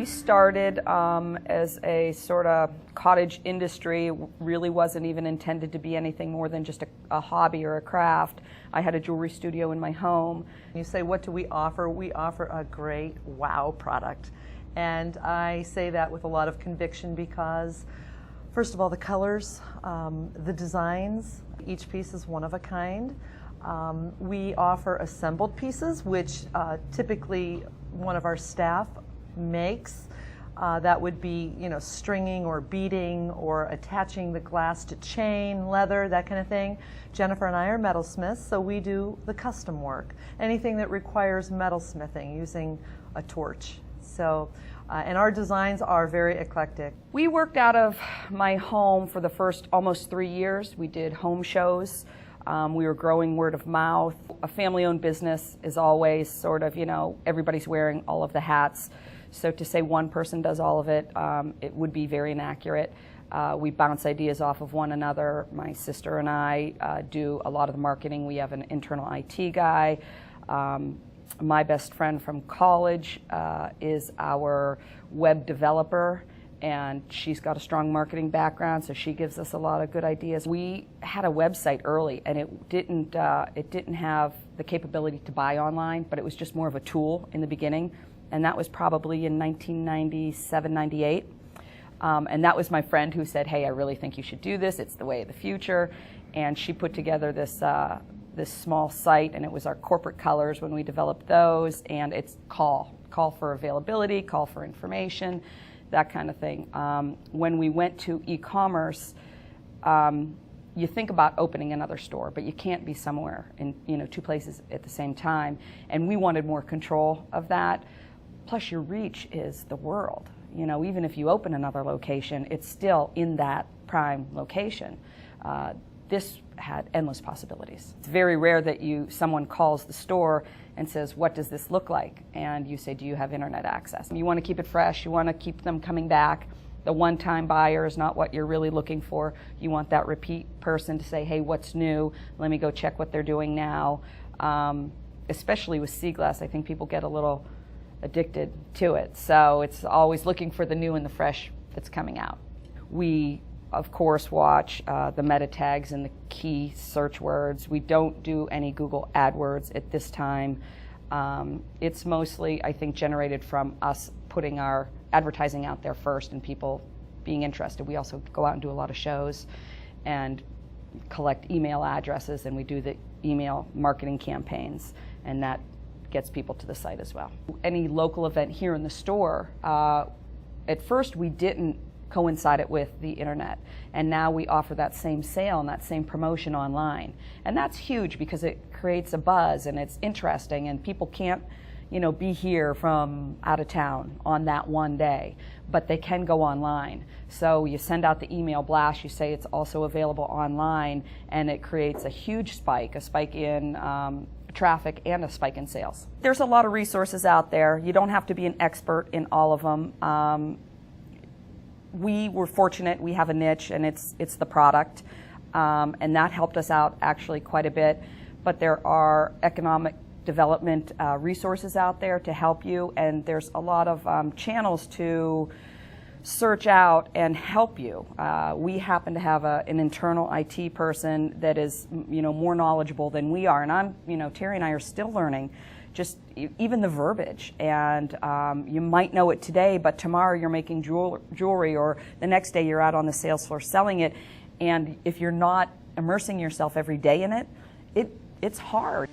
We started as a sort of cottage industry. It really wasn't even intended to be anything more than just a hobby or a craft. I had a jewelry studio in my home. You say, what do we offer? We offer a great wow product. And I say that with a lot of conviction because, first of all, the colors, the designs, each piece is one of a kind. We offer assembled pieces, which typically one of our staff makes. That would be, stringing or beading or attaching the glass to chain, leather, that kind of thing. Jennifer and I are metalsmiths, so we do the custom work. Anything that requires metalsmithing using a torch. So, and our designs are very eclectic. We worked out of my home for the first almost 3 years. We did home shows. We were growing word of mouth. A family-owned business is always sort of, everybody's wearing all of the hats. So to say one person does all of it, it would be very inaccurate. We bounce ideas off of one another. My sister and I do a lot of the marketing. We have an internal IT guy. My best friend from college is our web developer, and she's got a strong marketing background, so she gives us a lot of good ideas. We had a website early, and it didn't have the capability to buy online, but it was just more of a tool in the beginning, and that was probably in 1997, 98. And that was my friend who said, hey, I really think you should do this. It's the way of the future. And she put together this small site, and it was our corporate colors when we developed those, and it's call for availability, call for information, that kind of thing. When we went to e-commerce, you think about opening another store, but you can't be somewhere in two places at the same time, and we wanted more control of that. Plus your reach is the world. Even if you open another location, it's still in that prime location. This had endless possibilities. It's very rare that someone calls the store and says, what does this look like? And you say, do you have internet access? You want to keep it fresh, you want to keep them coming back. The one-time buyer is not what you're really looking for. You want that repeat person to say, hey, what's new? Let me go check what they're doing now. Especially with sea glass, I think people get a little addicted to it. So it's always looking for the new and the fresh that's coming out. We, of course, watch the meta tags and the key search words. We don't do any Google AdWords at this time. It's mostly, I think, generated from us putting our advertising out there first and people being interested. We also go out and do a lot of shows and collect email addresses, and we do the email marketing campaigns, and that gets people to the site as well. Any local event here in the store, at first we didn't coincide it with the internet, and now we offer that same sale and that same promotion online, and that's huge because it creates a buzz and it's interesting, and people can't be here from out of town on that one day, but they can go online. So you send out the email blast, you say it's also available online, and it creates a huge spike, in traffic and a spike in sales. There's a lot of resources out there. You don't have to be an expert in all of them. We were fortunate, we have a niche, and it's the product, and that helped us out actually quite a bit. But there are economic development resources out there to help you, and there's a lot of channels to search out and help you. We happen to have an internal IT person that is more knowledgery than we are, and Terry and I are still learning just even the verbiage, and you might know it today, but tomorrow you're making jewelry, or the next day you're out on the sales floor selling it, and if you're not immersing yourself every day in it, it's hard.